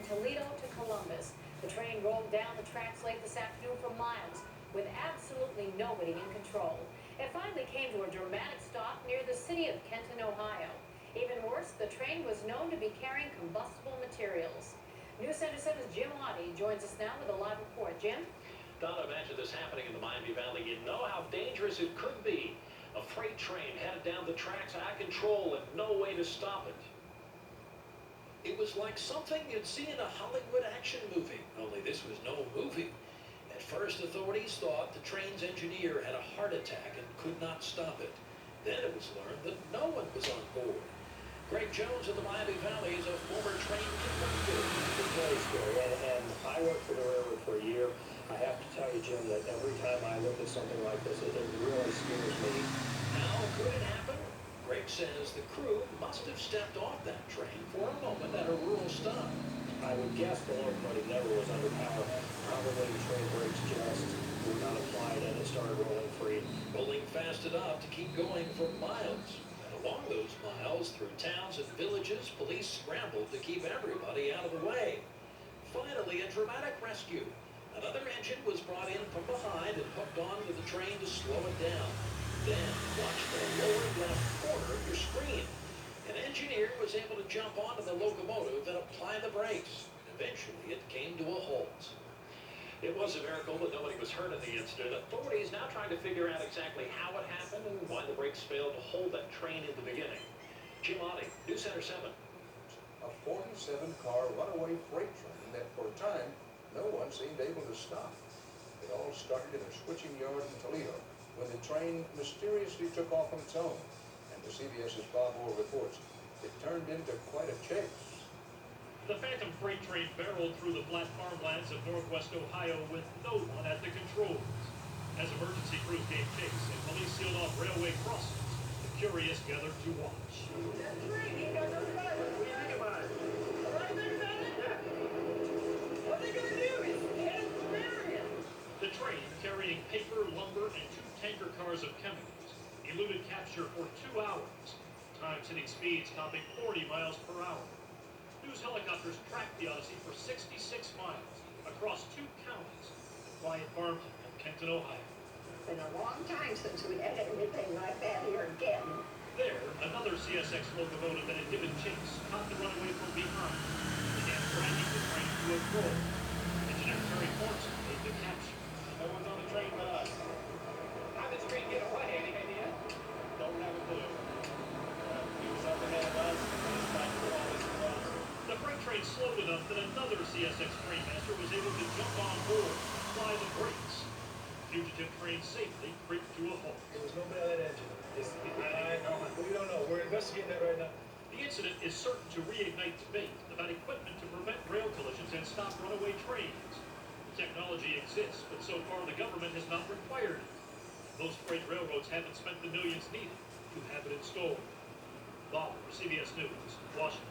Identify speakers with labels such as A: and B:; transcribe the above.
A: from Toledo to Columbus. The train rolled down the tracks late this afternoon for miles with absolutely nobody in control. It finally came to a dramatic stop near the city of Kenton, Ohio. Even worse, the train was known to be carrying combustible materials. News Center 7's Jim Oddie joins us now with a live report. Jim?
B: Donna, imagine this happening in the Miami Valley. You know how dangerous it could be. A freight train headed down the tracks out of control and no way to stop it. It was like something you'd see in a Hollywood action movie, only this was no movie. At first, authorities thought the train's engineer had a heart attack and could not stop it. Then it was learned that no one was on board. Greg Jones of the Miami Valley is a former train conductor.
C: It's very scary, and I worked for the railroad for a year. I have to tell you, Jim, that every time I look at something like this, it really scares me.
B: How could it happen? Greg says the crew must have stepped off that train for a moment at a rural stop.
C: I would guess the locomotive never was under power. Probably the train brakes just were not applied and it started rolling free.
B: Rolling fast enough to keep going for miles. And along those miles, through towns and villages, police scrambled to keep everybody out of the way. Finally, a dramatic rescue. Another engine was brought in from behind and hooked onto the train to slow it down. Then, watch the lower left corner of your screen. An engineer was able to jump onto the locomotive and apply the brakes. Eventually, it came to a halt. It was a miracle that nobody was hurt in the incident. Authorities now trying to figure out exactly how it happened and why the brakes failed to hold that train in the beginning. Jim Oddie, News Center 7.
D: A 47-car runaway freight train that for a time no one seemed able to stop. It all started in a switching yard in Toledo when the train mysteriously took off on its own. And the CBS's Bob Moore reports it turned into quite a chase.
E: The Phantom freight train barreled through the flat farmlands of northwest Ohio with no one at the controls. As emergency crews gave chase and police sealed off railway crossings, the curious gathered to watch.
F: That train ain't got no driver. What do you think about it? Right there, about it? Yeah. What are they going to do? It's headed for Marion.
E: The train, carrying paper, lumber, and 2 tanker cars of chemicals, eluded capture for 2 hours, times hitting speeds topping 40 miles per hour. News helicopters tracked the Odyssey for 66 miles across 2 counties, the quiet farmtown of Kenton, Ohio.
F: It's been a long time since we had anything like that here in Kenton.
E: There, another CSX locomotive that had given chase caught the runaway from behind, began dragging the train to a roll. Engineer Terry Morrison made the capture.
G: No one's on the train but us. How did the train get away? Any idea? Don't have a clue. He was up ahead of us.
E: The freight train slowed enough that another CSX trainmaster was able to jump on board and apply the brakes. The fugitive train safely creeped to a halt.
C: There was nobody on that engine. We don't know. We're investigating that right now.
E: The incident is certain to reignite debate about equipment to prevent rail collisions and stop runaway trains. The technology exists, but so far the government has not required it. Most freight railroads haven't spent the millions needed to have it installed. Bob, CBS News, Washington.